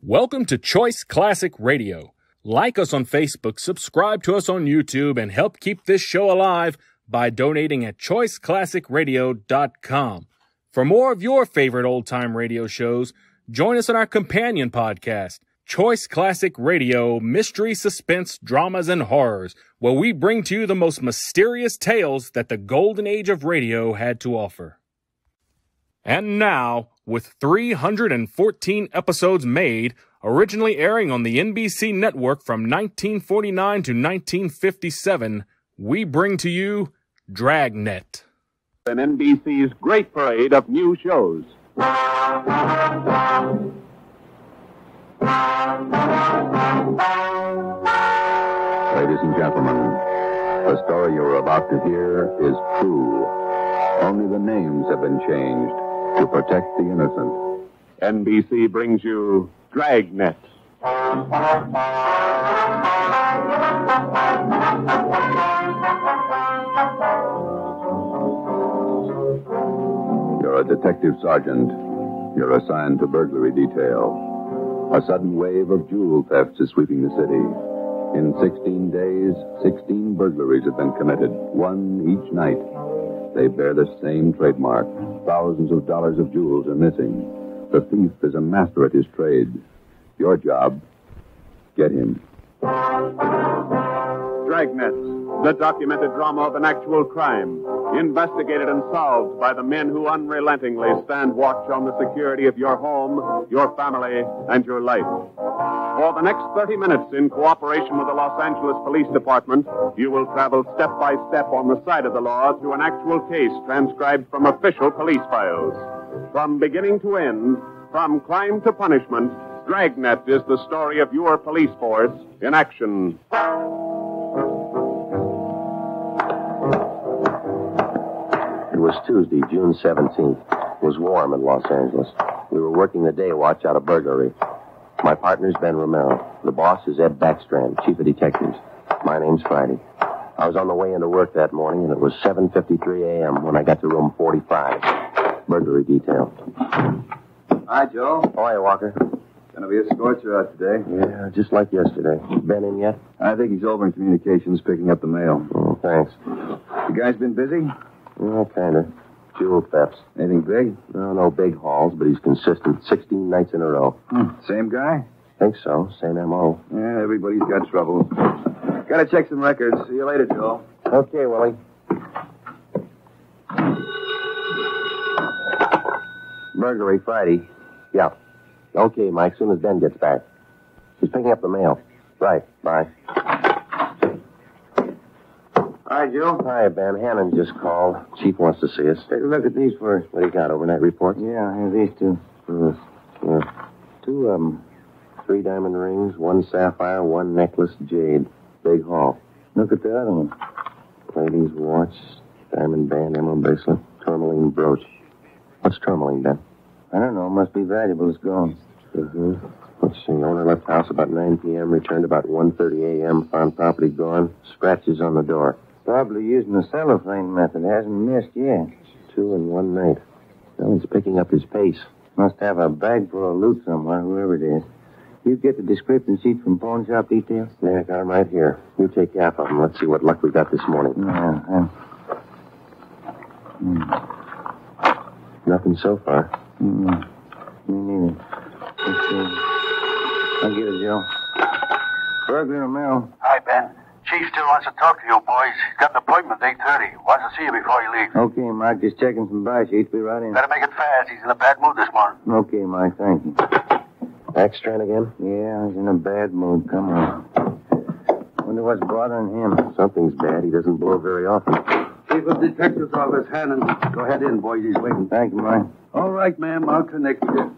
Welcome to Choice Classic Radio. Like us on Facebook, subscribe to us on YouTube, and help keep this show alive by donating at choiceclassicradio.com. For more of your favorite old-time radio shows, join us on our companion podcast, Choice Classic Radio, Mystery, Suspense, Dramas, and Horrors, where we bring to you the most mysterious tales that the golden age of radio had to offer. And now, with 314 episodes made, originally airing on the NBC network from 1949 to 1957, we bring to you Dragnet. An NBC's great parade of new shows. Ladies and gentlemen, the story you're about to hear is true. Only the names have been changed to protect the innocent. NBC brings you Dragnet. You're a detective sergeant. You're assigned to burglary detail. A sudden wave of jewel thefts is sweeping the city. In 16 days, 16 burglaries have been committed, one each night. They bear the same trademark. Thousands of dollars of jewels are missing. The thief is a master at his trade. Your job, get him. Dragnet, the documented drama of an actual crime, investigated and solved by the men who unrelentingly stand watch on the security of your home, your family, and your life. For the next 30 minutes, in cooperation with the Los Angeles Police Department, you will travel step by step on the side of the law through an actual case transcribed from official police files. From beginning to end, from crime to punishment, Dragnet is the story of your police force in action. It was Tuesday, June 17th. It was warm in Los Angeles. We were working the day watch out of burglary. My partner's Ben Romero. The boss is Ed Backstrand, chief of detectives. My name's Friday. I was on the way into work that morning, and it was 7:53 a.m. when I got to room 45. Burglary detail. Hi, Joe. Oh, hi, Walker. Gonna be a scorcher out today. Yeah, just like yesterday. Ben in yet? I think he's over in communications picking up the mail. Oh, thanks. You guys been busy? Yeah, kind of. Jewel thefts. Anything big? No big hauls, but he's consistent. 16 nights in a row. Same guy? Think so. Same M.O. Yeah, everybody's got trouble. Gotta check some records. See you later, Joe. Okay, Willie. Burglary Friday. Yeah. Okay, Mike, soon as Ben gets back. He's picking up the mail. Right, bye. Hi, Joe. Hi, Ben. Hannon just called. Chief wants to see us. Take a look at these first. What do you got, overnight report? Yeah, I have these two. Yeah. 2 of them. 3 diamond rings, 1 sapphire, 1 necklace, jade. Big haul. Look at the other one. Lady's watch, diamond band, emerald bracelet, tourmaline brooch. What's tourmaline, Ben? I don't know. Must be valuable. It's gone. Let's see. Owner left house about 9 p.m., returned about 1:30 a.m., found property gone, scratches on the door. Probably using the cellophane method. Hasn't missed yet. 2 in 1 night. Now he's picking up his pace. Must have a bag full of loot somewhere, whoever it is. You get the description sheet from pawn shop detail? Yeah, I got him right here. You take half of them. Let's see what luck we got this morning. Yeah. Nothing so far. Me neither. Let's see. I'll get it, Joe. Burglar Romero. Hi, Ben. Chief still wants to talk to you boys. He's got an appointment at 8:30. Wants to see you before you leave. Okay, Mike. Just checking some buy sheets. Be right in. Better make it fast. He's in a bad mood this morning. Okay, Mike. Thank you. Backstrand again? Yeah, he's in a bad mood. Come on. Wonder what's bothering him. Something's bad. He doesn't blow very often. Chief of Detectives Office, Hannon. Go ahead in, boys. He's waiting. Thank you, Mike. All right, ma'am. I'll connect with you.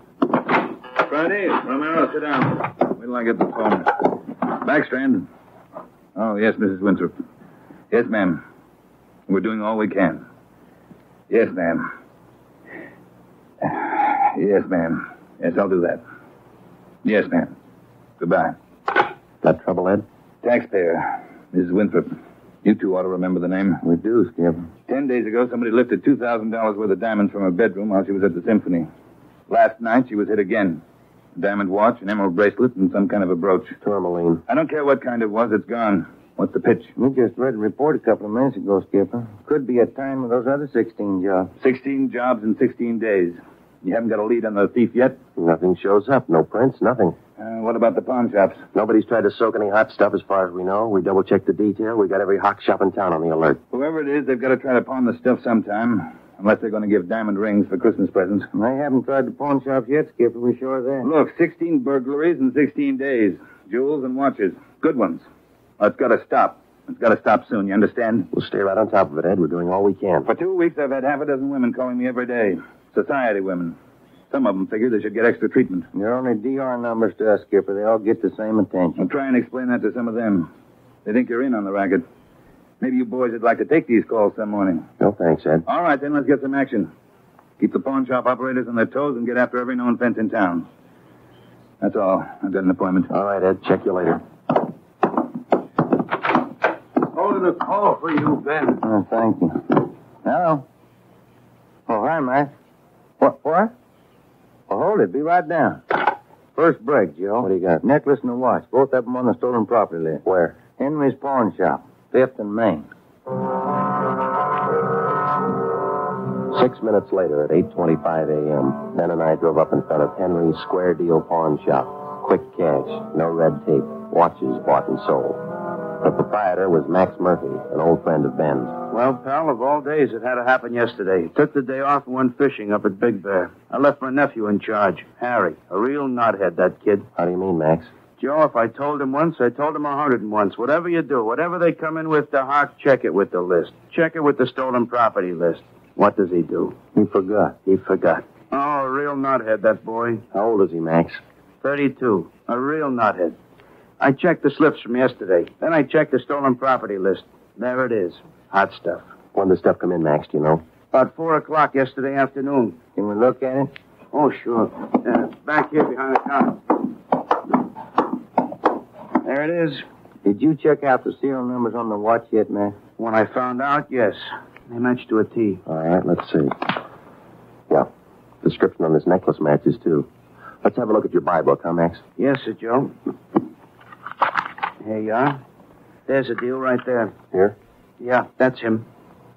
Friday, Romero, sit down. Wait till I get the phone. Backstrand. Oh, yes, Mrs. Winthrop. Yes, ma'am. We're doing all we can. Yes, ma'am. Yes, ma'am. Yes, I'll do that. Yes, ma'am. Goodbye. Got trouble, Ed? Taxpayer, Mrs. Winthrop. You two ought to remember the name. We do, Skip. 10 days ago, somebody lifted $2,000 worth of diamonds from her bedroom while she was at the symphony. Last night, she was hit again. A diamond watch, an emerald bracelet, and some kind of a brooch. Tourmaline. I don't care what kind it was. It's gone. What's the pitch? We just read a report a couple of minutes ago, Skipper. Could be a time with those other 16 jobs. 16 jobs in 16 days. You haven't got a lead on the thief yet? Nothing shows up. No prints, nothing. What about the pawn shops? Nobody's tried to soak any hot stuff as far as we know. We double-checked the detail. We got every hock shop in town on the alert. Whoever it is, they've got to try to pawn the stuff sometime. Unless they're going to give diamond rings for Christmas presents. They haven't tried the pawn shops yet, Skipper. We sure are there. Look, 16 burglaries in 16 days. Jewels and watches. Good ones. It's got to stop. It's got to stop soon, you understand? We'll stay right on top of it, Ed. We're doing all we can. For 2 weeks, I've had half a dozen women calling me every day. Society women. Some of them figure they should get extra treatment. They're only DR numbers to us, Skipper. They all get the same attention. I'll try and explain that to some of them. They think you're in on the racket. Maybe you boys would like to take these calls some morning. No, thanks, Ed. All right, then let's get some action. Keep the pawn shop operators on their toes and get after every known fence in town. That's all. I've got an appointment. All right, Ed. Check you later. Holding a call for you, Ben. Oh, thank you. Hello. Oh, hi, Max. What? Well, hold it. Be right down. First break, Joe. What do you got? Necklace and a watch. Both of them on the stolen property list. Where? Henry's Pawn Shop. 5th and Main. 6 minutes later, at 8:25 a.m., Ben and I drove up in front of Henry's Square Deal Pawn Shop. Quick cash, no red tape, watches bought and sold. The proprietor was Max Murphy, an old friend of Ben's. Well, pal, of all days, it had to happen yesterday. Took the day off and went fishing up at Big Bear. I left my nephew in charge, Harry. A real knothead, that kid. How do you mean, Max? Joe, if I told him once, I told him 100 once. Whatever you do, whatever they come in with to Hart, check it with the list. Check it with the stolen property list. What does he do? He forgot. He forgot. Oh, a real knothead, that boy. How old is he, Max? 32. A real knothead. I checked the slips from yesterday. Then I checked the stolen property list. There it is. Hot stuff. When did the stuff come in, Max, do you know? About 4 o'clock yesterday afternoon. Can we look at it? Oh, sure. Back here behind the counter. There it is. Did you check out the serial numbers on the watch yet, Max? When I found out, yes. They matched to a T. All right, let's see. Yeah. Description on this necklace matches, too. Let's have a look at your buy book, huh, Max? Yes, sir, Joe. Here you are. There's a deal right there. Here? Yeah, that's him.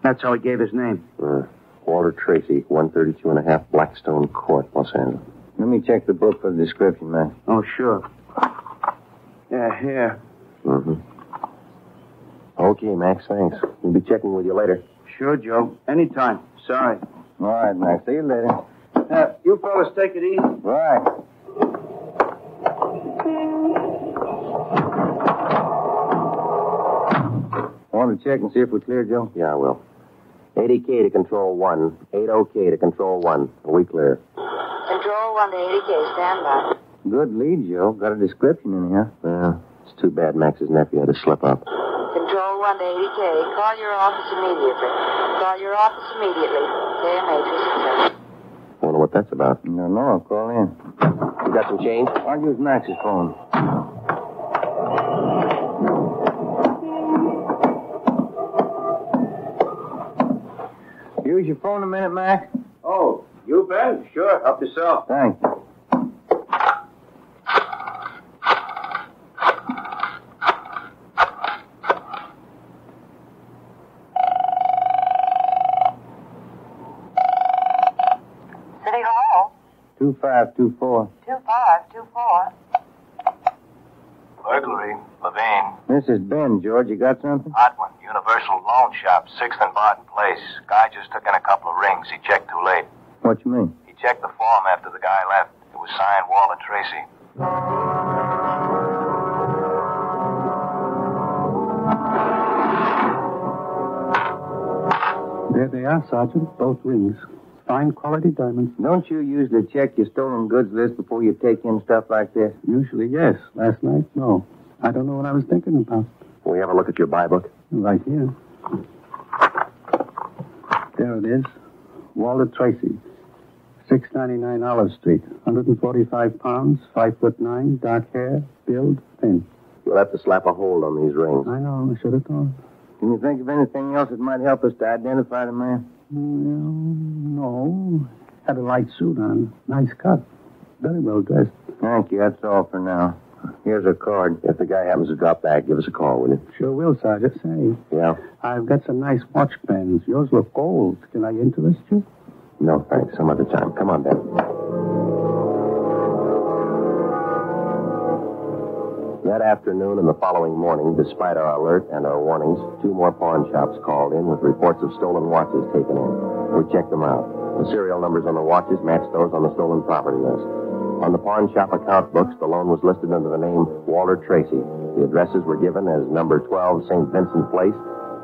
That's how he gave his name. Walter Tracy, 132.5 Blackstone Court, Los Angeles. Let me check the book for the description, Max. Oh, sure. Yeah, here. Mm-hmm. Okay, Max, thanks. We'll be checking with you later. Sure, Joe. Anytime. Sorry. All right, Max. See you later. You fellas take it easy. Right. Want to check and see if we're clear, Joe? Yeah, I will. 80K to Control 1. 80K to Control 1. Are we clear? Control 1 to 80K. Stand by. Good lead, Joe. Got a description in here. Yeah. It's too bad Max's nephew had to slip up. Control 1 to 80K. Call your office immediately. Call your office immediately. KMH is success. I wonder what that's about. No, I'll call in. You got some change? I'll use Max's phone. Use your phone a minute, Max? Oh, you bet. Sure. Help yourself. Thanks. City Hall. 2524. 2524. Burglary. Levine. This is Ben, George. You got something? Hot one. Universal Loan Shop. 6th and Barton Place. Guy just took in a couple of rings. He checked too late. What you mean? He checked the form after the guy left. It was signed Walter Tracy. There they are, Sergeant. Both rings. Fine quality diamonds. Don't you usually check your stolen goods list before you take in stuff like this? Usually, yes. Last night, no. I don't know what I was thinking about. Will we have a look at your buy book? Right here. There it is. Walter Tracy. 699 Olive Street. 145 pounds, 5'9", dark hair, build, thin. You'll have to slap a hold on these rings. I know. I should have thought. Can you think of anything else that might help us to identify the man? Well, no. Had a light suit on. Nice cut. Very well dressed. Thank you. That's all for now. Here's a card. If the guy happens to drop back, give us a call, will you? Sure will, Sergeant. Say, Yeah? I've got some nice watch pens. Yours look gold. Can I interest you? No, thanks. Some other time. Come on, Ben. That afternoon and the following morning, despite our alert and our warnings, 2 more pawn shops called in with reports of stolen watches taken in. We checked them out. The serial numbers on the watches matched those on the stolen property list. On the pawn shop account books, the loan was listed under the name Walter Tracy. The addresses were given as number 12 St. Vincent Place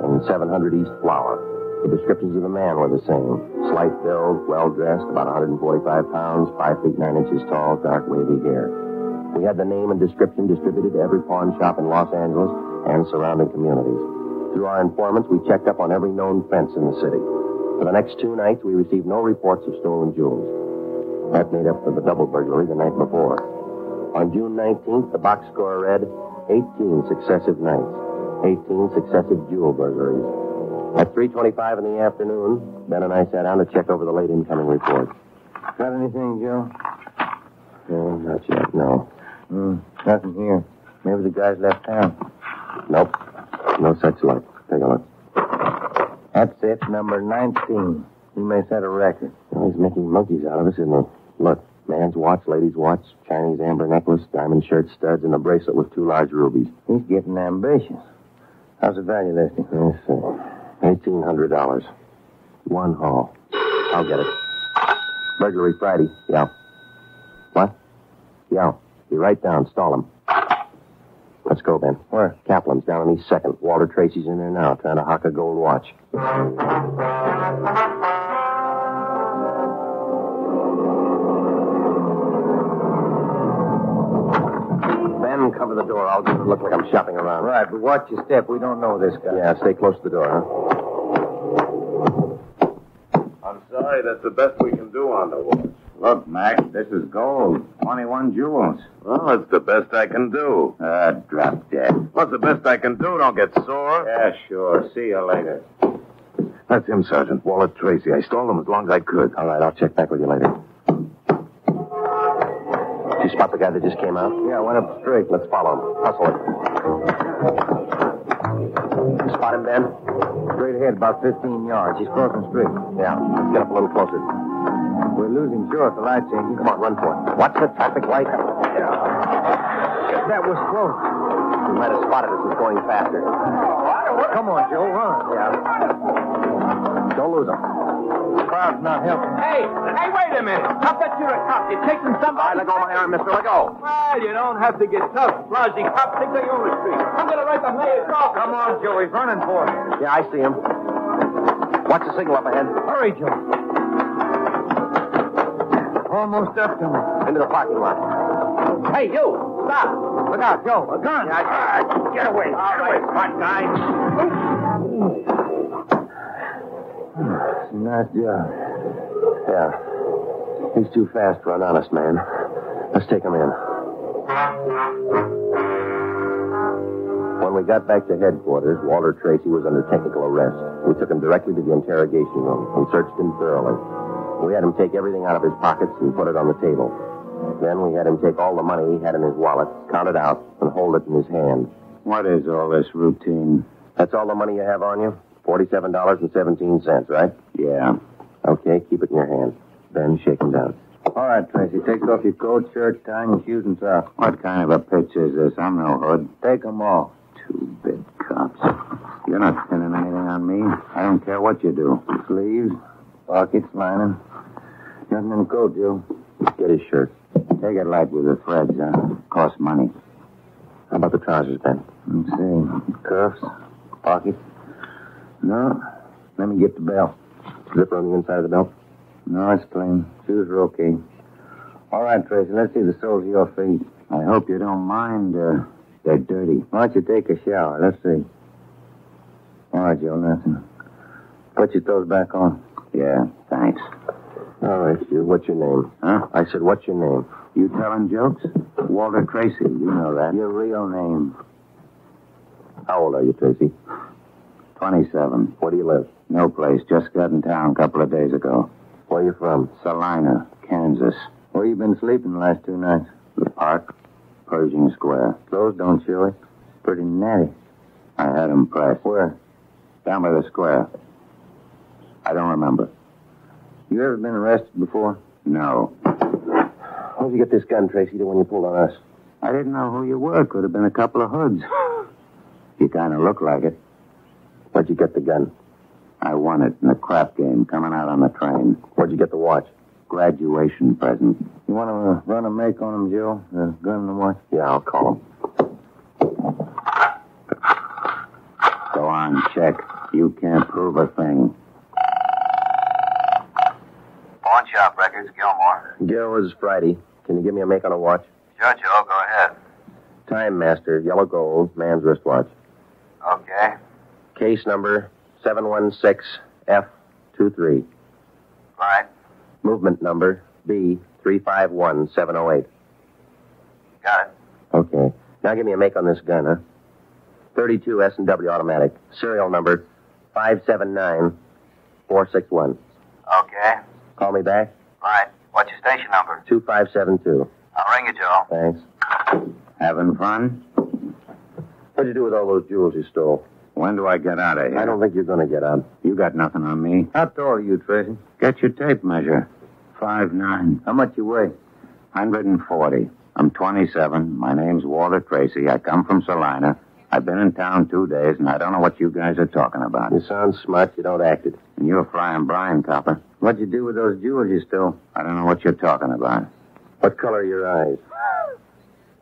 and 700 East Flower. The descriptions of the man were the same. Slight build, well-dressed, about 145 pounds, 5 feet 9 inches tall, dark wavy hair. We had the name and description distributed to every pawn shop in Los Angeles and surrounding communities. Through our informants, we checked up on every known fence in the city. For the next 2 nights, we received no reports of stolen jewels. That made up for the double burglary the night before. On June 19th, the box score read 18 successive nights, 18 successive jewel burglaries. At 3:25 in the afternoon, Ben and I sat down to check over the late incoming report. Got anything, Joe? Not yet, no. Nothing here. Maybe the guys left town. Nope. No such luck. Take a look. That's it, number 19. He may set a record. Well, he's making monkeys out of us, isn't he? Look, man's watch, lady's watch, Chinese amber necklace, diamond shirt studs, and a bracelet with 2 large rubies. He's getting ambitious. How's the value listing? Let's see. $1,800. 1 haul. I'll get it. Burglary Friday. Yeah. What? Yeah. Be right down. Stall him. Let's go, Ben. Where? Kaplan's down on East 2nd. Walter Tracy's in there now, trying to hock a gold watch. Ben, cover the door. I'll just look like I'm shopping around. Right, but watch your step. We don't know this guy. Yeah, stay close to the door, huh? I'm sorry, that's the best we can do on the watch. Look, Mac, this is gold. 21 jewels. Well, it's the best I can do. Drop dead. What's the best I can do? Don't get sore. Yeah, sure. See you later. That's him, Sergeant. Walter Tracy. I stalled him as long as I could. All right, I'll check back with you later. Did you spot the guy that just came out? Yeah, went up straight. Let's follow him. Hustle it. You spot him, Ben? Straight ahead, about 15 yards. He's crossing street. Yeah, let's get up a little closer. We're losing short. The light changing. Come on, run for it. Watch the traffic light. That was close. We might have spotted us as going faster. Come on, Joe, run. Yeah. Don't lose him. The crowd's not helping. Hey, wait a minute. I bet you're a cop. You're chasing somebody. Let go of my arm, mister. Let go. Well, you don't have to get tough. Lousy cops think they own the street. I'm going to write the mayor's off. Come on, Joe. He's running for it. Yeah, I see him. Watch the signal up ahead. Hurry, Joe. Almost up to me. Into the parking lot. Hey, you. Stop. Look out, Joe. A gun. Get away. All right, hot guy. It's a nice job. Yeah. He's too fast for an honest man. Let's take him in. When we got back to headquarters, Walter Tracy was under technical arrest. We took him directly to the interrogation room and searched him thoroughly. We had him take everything out of his pockets and put it on the table. Then we had him take all the money he had in his wallet, count it out, and hold it in his hand. What is all this routine? That's all the money you have on you? $47.17, right? Yeah. Okay, keep it in your hand. Then shake him down. All right, Tracy. Take off your coat, shirt, tie, and your shoes and socks. What kind of a pitch is this? I'm no hood. Take them off. 2 big cops. You're not pinning anything on me. I don't care what you do. Sleeves, pockets, lining. Nothing in the coat, Joe. Get his shirt. Take it light with the threads. Costs money. How about the trousers, Ben? Let's see. Cuffs, pockets. No. Let me get the belt. Zipper on the inside of the belt? No, it's clean. Shoes are okay. All right, Tracy, let's see the soles of your feet. I hope you don't mind. They're dirty. Why don't you take a shower? Let's see. All right, Joe, nothing. Put your toes back on. Yeah, thanks. All right, you. What's your name? Huh? I said, what's your name? You telling jokes? Walter Tracy. You know that. Your real name. How old are you, Tracy? 27. Where do you live? No place. Just got in town a couple of days ago. Where are you from? Salina, Kansas. Where you been sleeping the last 2 nights? The park, Pershing Square. Clothes don't show it. Pretty natty. I had him pressed. Where? Down by the square. I don't remember. You ever been arrested before? No. How'd you get this gun, Tracy, the one you pulled on us? I didn't know who you were. Could have been a couple of hoods. You kind of look like it. Where'd you get the gun? I won it in a crap game coming out on the train. Where'd you get the watch? Graduation present. You want to run a make on him, Joe? The gun and the watch? Yeah, I'll call him. Go on, check. You can't prove a thing. Pawn shop records, Gilmore. Gil, is Friday. Can you give me a make on a watch? Sure, Joe, go ahead. Time Master, yellow gold, man's wristwatch. Okay. Case number 716F23. Right. Movement number B351708. Got it. Okay. Now give me a make on this gun, huh? 32 S&W automatic. Serial number 579461. Okay. Call me back? Right. What's your station number? 2572. I'll ring you, Joe. Thanks. Having fun? What'd you do with all those jewels you stole? When do I get out of here? I don't think you're going to get out. You got nothing on me. How tall are you, Tracy? Get your tape measure. 5'9". How much you weigh? 140. I'm 27. My name's Walter Tracy. I come from Salina. I've been in town 2 days, and I don't know what you guys are talking about. You sound smart. You don't act it. And you're Frying Brian, copper. What'd you do with those jewels you stole? I don't know what you're talking about. What color are your eyes?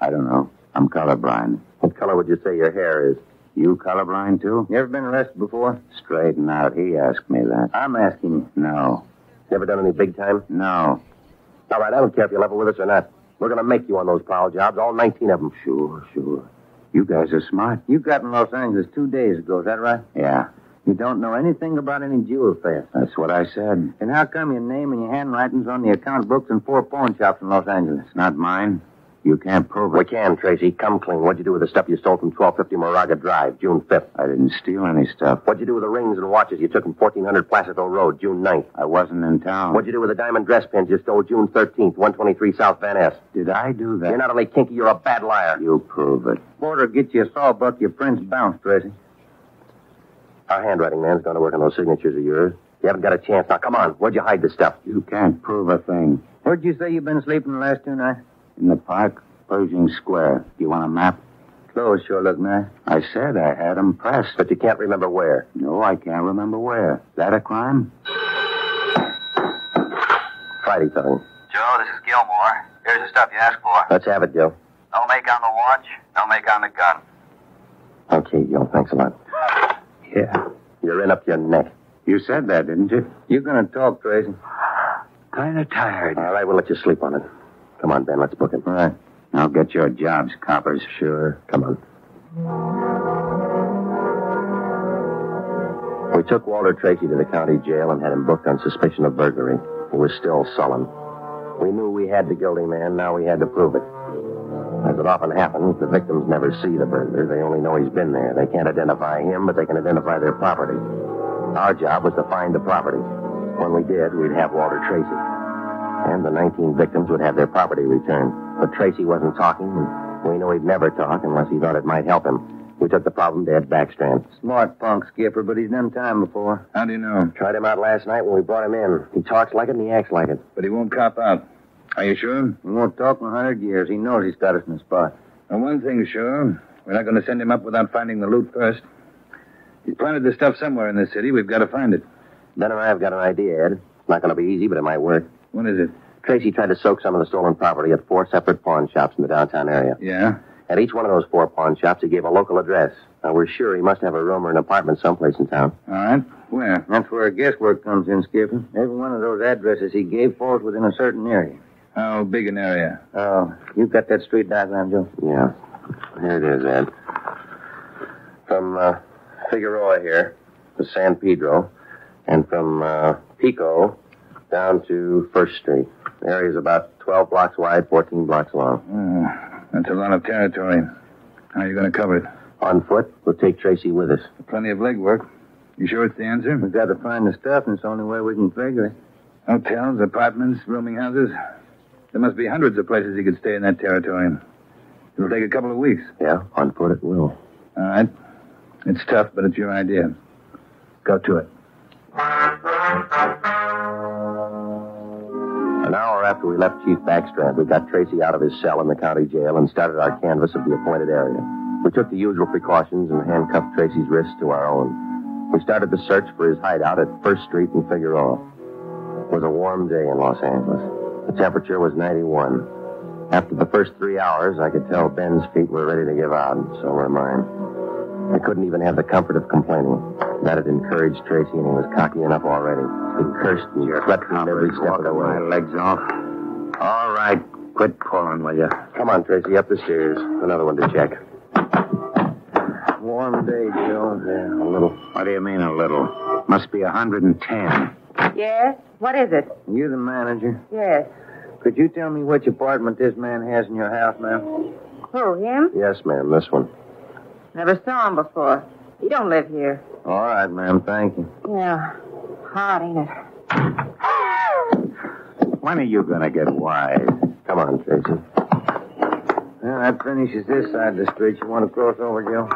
I don't know. I'm colorblind. What color would you say your hair is? You colorblind, too? You ever been arrested before? Straighten out. He asked me that. I'm asking you. No. Never done any big time? No. All right, I don't care if you level with us or not. We're going to make you on those prowl jobs, all 19 of them. Sure. You guys are smart. You got in Los Angeles 2 days ago, is that right? Yeah. You don't know anything about any jewel theft. That's what I said. And how come your name and your handwriting's on the account books in 4 pawn shops in Los Angeles? It's not mine. You can't prove it. We can, Tracy. Come clean. What'd you do with the stuff you stole from 1250 Moraga Drive, June 5th? I didn't steal any stuff. What'd you do with the rings and watches you took from 1400 Placerville Road, June 9th? I wasn't in town. What'd you do with the diamond dress pins you stole June 13th, 123 South Van Ness? Did I do that? You're not only kinky, you're a bad liar. You prove it. Porter, get you a sawbuck, your prints bounced, Tracy. Our handwriting man's going to work on those signatures of yours. You haven't got a chance. Now, come on. Where'd you hide the stuff? You can't prove a thing. Where'd you say you've been sleeping the last 2 nights? In the park, Pershing Square. You want a map? Clothes sure look nice. I said I had them pressed. But you can't remember where. No, I can't remember where. Is that a crime? Friday, Tony. Joe, this is Gilmore. Here's the stuff you asked for. Let's have it, Joe. No make on the watch, no make on the gun. Okay, Joe. Thanks a lot. Yeah. You're in up your neck. You said that, didn't you? You're going to talk, Tracy. Kind of tired. All right, we'll let you sleep on it. Come on, Ben. Let's book him. All right. Now get your jobs, coppers. Sure. Come on. We took Walter Tracy to the county jail and had him booked on suspicion of burglary. He was still sullen. We knew we had the guilty man. Now we had to prove it. As it often happens, the victims never see the burglar. They only know he's been there. They can't identify him, but they can identify their property. Our job was to find the property. When we did, we'd have Walter Tracy. And the 19 victims would have their property returned. But Tracy wasn't talking, and we knew he'd never talk unless he thought it might help him. We took the problem to Ed Backstrand. Smart punk, Skipper, but he's done time before. How do you know? Tried him out last night when we brought him in. He talks like it and he acts like it. But he won't cop out. Are you sure? He won't talk in 100 years. He knows he's got us in the spot. Well, one thing's sure. We're not going to send him up without finding the loot first. He's planted the stuff somewhere in this city. We've got to find it. Ben and I have got an idea, Ed. It's not going to be easy, but it might work. What is it? Tracy tried to soak some of the stolen property at 4 separate pawn shops in the downtown area. Yeah? At each one of those 4 pawn shops, he gave a local address. Now, we're sure he must have a room or an apartment someplace in town. All right. Where? That's where guesswork comes in, Skipper. Every one of those addresses he gave falls within a certain area. How big an area? Oh, you've got that street diagram, Joe? Yeah. Here it is, Ed. From Figueroa here to San Pedro, and from Pico down to First Street. The area's about 12 blocks wide, 14 blocks long. That's a lot of territory. How are you going to cover it? On foot, we'll take Tracy with us. Plenty of legwork. You sure it's the answer? We've got to find the stuff, and it's the only way we can figure it. Hotels, apartments, rooming houses. There must be hundreds of places he could stay in that territory. It'll take a couple of weeks. Yeah, on foot it will. All right. It's tough, but it's your idea. Go to it. An hour after we left Chief Backstrand, we got Tracy out of his cell in the county jail and started our canvass of the appointed area. We took the usual precautions and handcuffed Tracy's wrists to our own. We started the search for his hideout at 1st Street and Figueroa. It was a warm day in Los Angeles. The temperature was 91. After the first 3 hours, I could tell Ben's feet were ready to give out, and so were mine. I couldn't even have the comfort of complaining. That had encouraged Tracy, and he was cocky enough already. He cursed and threatened every step of the way. My legs off. All right, quit pulling, will you? Come on, Tracy, up the stairs. Another one to check. Warm day, Joe. Yeah, a little. What do you mean a little? Must be 110. Yes? What is it? You the manager? Yes. Could you tell me which apartment this man has in your house, ma'am? Who, him? Yes, ma'am, this one. Never saw him before. He don't live here. All right, ma'am, thank you. Yeah. Hot, ain't it? When are you going to get wise? Come on, Tracy. Well, that finishes this side of the street. You want to cross over, Joe?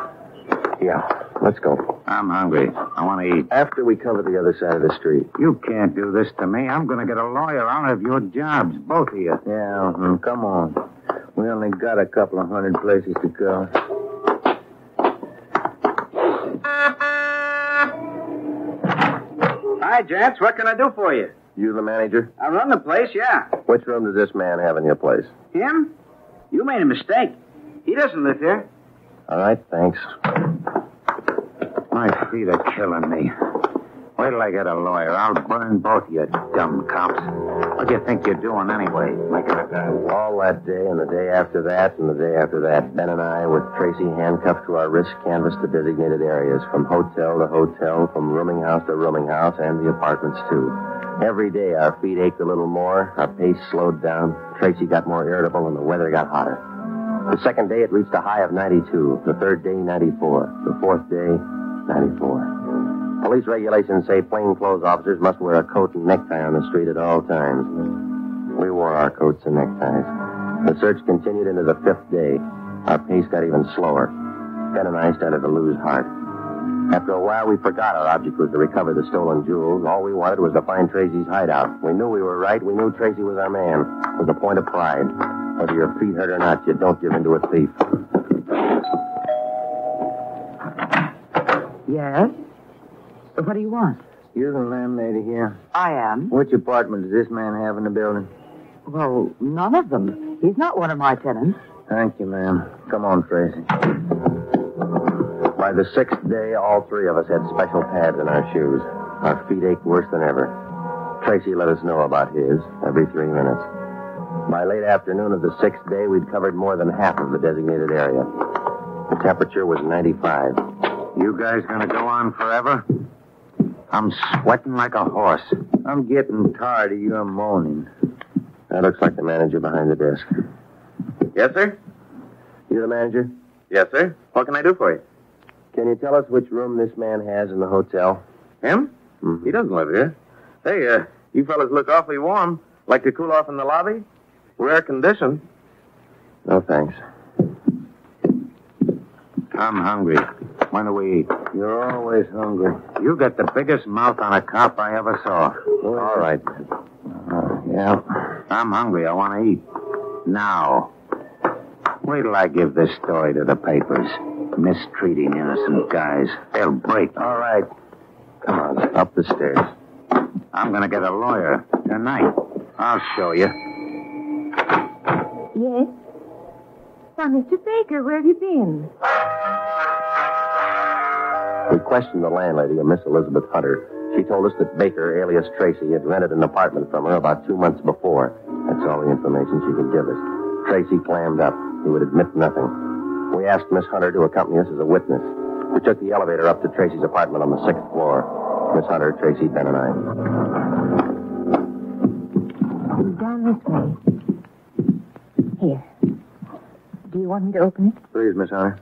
Yeah, let's go. I'm hungry. I want to eat. After we cover the other side of the street. You can't do this to me. I'm going to get a lawyer. I'll have your jobs, both of you. Yeah, come on. We only got a couple of hundred places to go. Hi, gents. What can I do for you? You the manager? I run the place, yeah. Which room does this man have in your place? Him? You made a mistake. He doesn't live here. All right, thanks. My feet are killing me. Wait till I get a lawyer. I'll burn both of you dumb cops. What do you think you're doing anyway? Making a guy? All that day and the day after that and the day after that, Ben and I, with Tracy handcuffed to our wrists, canvassed the designated areas, from hotel to hotel, from rooming house to rooming house, and the apartments, too. Every day our feet ached a little more, our pace slowed down, Tracy got more irritable, and the weather got hotter. The second day it reached a high of 92, the third day 94, the fourth day 94. Police regulations say plainclothes officers must wear a coat and necktie on the street at all times. We wore our coats and neckties. The search continued into the fifth day. Our pace got even slower. Ben and I started to lose heart. After a while, we forgot our object was to recover the stolen jewels. All we wanted was to find Tracy's hideout. We knew we were right. We knew Tracy was our man. It was a point of pride. Whether your feet hurt or not, you don't give in to a thief. Yes? What do you want? You're the landlady here. I am. Which apartment does this man have in the building? Well, none of them. He's not one of my tenants. Thank you, ma'am. Come on, Tracy. By the sixth day, all three of us had special pads in our shoes. Our feet ached worse than ever. Tracy let us know about his every 3 minutes. By late afternoon of the sixth day, we'd covered more than half of the designated area. The temperature was 95. You guys gonna go on forever? I'm sweating like a horse. I'm getting tired of your moaning. That looks like the manager behind the desk. Yes, sir? You the manager? Yes, sir. What can I do for you? Can you tell us which room this man has in the hotel? Him? Mm-hmm. He doesn't live here. Hey, you fellas look awfully warm. Like to cool off in the lobby? We're air-conditioned. No, thanks. I'm hungry. When do we eat? You're always hungry. You got the biggest mouth on a cop I ever saw. All right. Yeah. I'm hungry. I want to eat. Now. Wait till I give this story to the papers. Mistreating innocent guys. They'll break. All right. Come on, up the stairs. I'm going to get a lawyer tonight. I'll show you. Yes? Why, Mr. Baker, where have you been? We questioned the landlady, a Miss Elizabeth Hunter. She told us that Baker, alias Tracy, had rented an apartment from her about 2 months before. That's all the information she could give us. Tracy clammed up. He would admit nothing. We asked Miss Hunter to accompany us as a witness. We took the elevator up to Tracy's apartment on the 6th floor. Miss Hunter, Tracy, Ben, and I. Down this way. Here. Do you want me to open it? Please, Miss Hunter.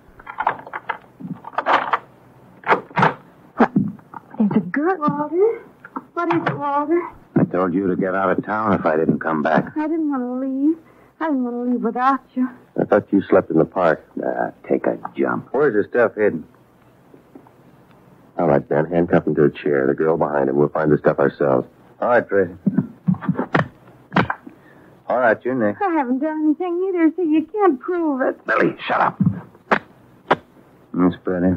There's a girl, Walter. What is it, Walter? A told you to get out of town if I didn't come back. I didn't want to leave. I didn't want to leave without you. I thought you slept in the park. Take a jump. Where's the stuff hidden? All right, Ben, handcuff him to a chair. The girl behind him. We'll find the stuff ourselves. All right, Tracy. All right, you're next. I haven't done anything either, so you can't prove it. Billy, shut up. Miss Freddie.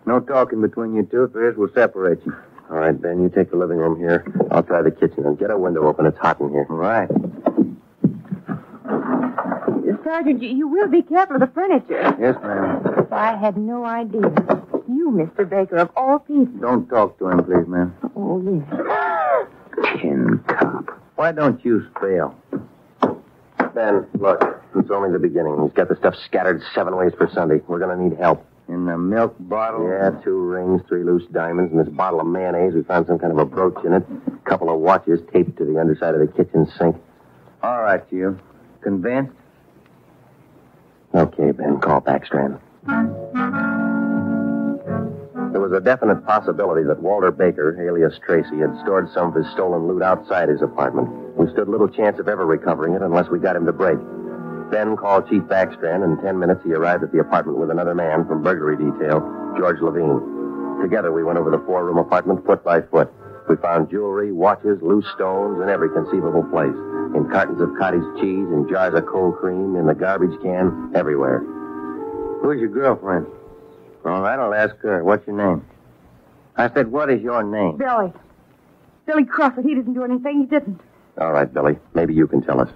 No talking between you two. If there is, we'll separate you. All right, Ben, you take the living room here. I'll try the kitchen. And get a window open. It's hot in here. All right. Sergeant, you will be careful of the furniture. Yes, ma'am. I had no idea. You, Mr. Baker, of all people. Don't talk to him, please, ma'am. Oh, yes. Tin cup. Why don't you fail? Ben, look. It's only the beginning. He's got the stuff scattered 7 ways for Sunday. We're going to need help. In the milk bottle? Yeah, 2 rings, 3 loose diamonds, and this bottle of mayonnaise. We found some kind of a brooch in it. A couple of watches taped to the underside of the kitchen sink. All right, you. Convinced? Okay, Ben, call Backstrand. There was a definite possibility that Walter Baker, alias Tracy, had stored some of his stolen loot outside his apartment. We stood little chance of ever recovering it unless we got him to break. Ben called Chief Backstrand, and in 10 minutes he arrived at the apartment with another man from burglary detail, George Levine. Together we went over the 4-room apartment foot by foot. We found jewelry, watches, loose stones in every conceivable place. In cartons of cottage cheese, in jars of cold cream, in the garbage can, everywhere. Who's your girlfriend? All right, I'll ask her. What's your name? I said, what is your name? Billy. Billy Crawford. He didn't do anything. He didn't. All right, Billy. Maybe you can tell us.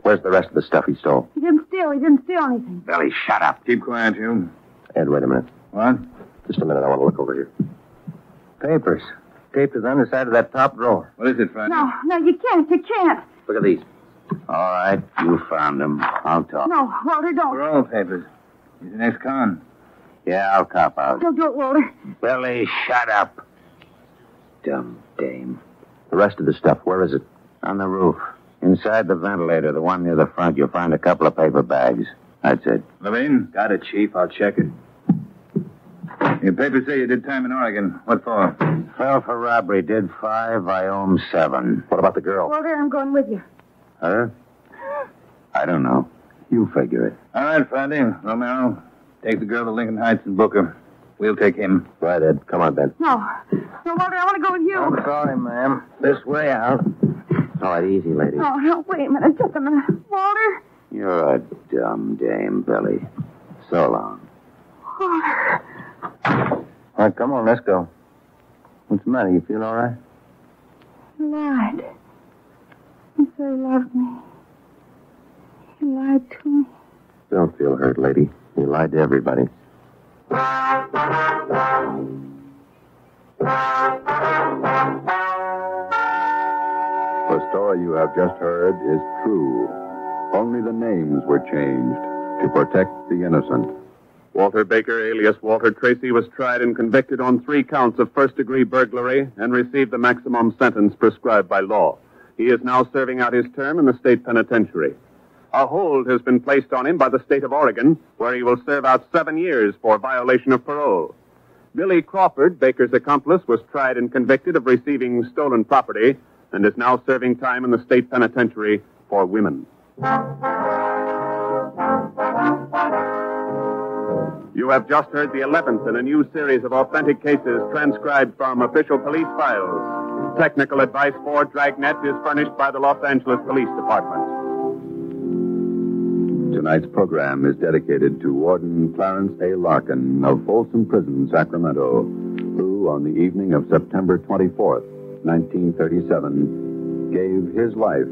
Where's the rest of the stuff he stole? He didn't steal. He didn't steal anything. Billy, shut up. Keep quiet, you. Ed, wait a minute. What? Just a minute. I want to look over here. Papers. Taped to the underside of that top drawer. What is it, Franny? No, you can't. You can't. Look at these. All right, you found them. I'll talk. No, Walter, don't. Parole papers. He's an ex-con. Yeah, I'll cop out. Don't do it, Walter. Billy, shut up. Dumb dame. The rest of the stuff, where is it? On the roof. Inside the ventilator, the one near the front, you'll find a couple of paper bags. That's it. Levine? Got it, Chief. I'll check it. Your papers say you did time in Oregon. What for? Fell for robbery. Did 5. I owe him 7. What about the girl? Walter, I'm going with you. Her? I don't know. You figure it. All right, Friday. Romero, take the girl to Lincoln Heights and book her. We'll take him. Right, Ed. Come on, Ben. No, Walter, I want to go with you. I'm sorry, ma'am. This way out. All right, easy, lady. No, wait a minute. Just a minute. Walter? You're a dumb dame, Billy. So long. Walter. All right, come on, let's go. What's the matter? You feel all right? He lied. He said he loved me. He lied to me. Don't feel hurt, lady. He lied to everybody. The story you have just heard is true. Only the names were changed to protect the innocent. Walter Baker, alias Walter Tracy, was tried and convicted on 3 counts of first-degree burglary and received the maximum sentence prescribed by law. He is now serving out his term in the state penitentiary. A hold has been placed on him by the state of Oregon, where he will serve out 7 years for violation of parole. Billy Crawford, Baker's accomplice, was tried and convicted of receiving stolen property and is now serving time in the state penitentiary for women. You have just heard the 11th in a new series of authentic cases transcribed from official police files. Technical advice for Dragnet is furnished by the Los Angeles Police Department. Tonight's program is dedicated to Warden Clarence A. Larkin of Folsom Prison, Sacramento, who, on the evening of September 24th, 1937, gave his life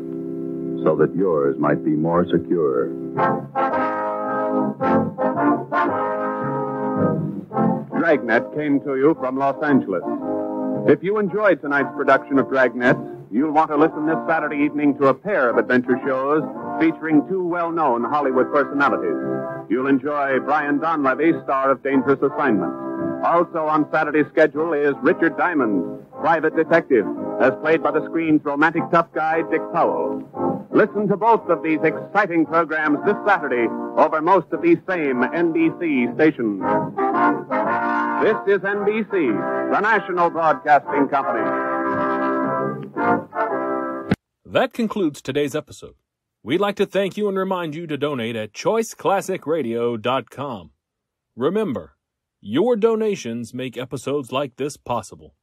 so that yours might be more secure. Dragnet came to you from Los Angeles. If you enjoyed tonight's production of Dragnet, you'll want to listen this Saturday evening to a pair of adventure shows featuring 2 well-known Hollywood personalities. You'll enjoy Brian Donlevy, star of Dangerous Assignment. Also on Saturday's schedule is Richard Diamond, private detective, as played by the screen's romantic tough guy, Dick Powell. Listen to both of these exciting programs this Saturday over most of these same NBC stations. This is NBC, the national broadcasting company. That concludes today's episode. We'd like to thank you and remind you to donate at choiceclassicradio.com. Remember, your donations make episodes like this possible.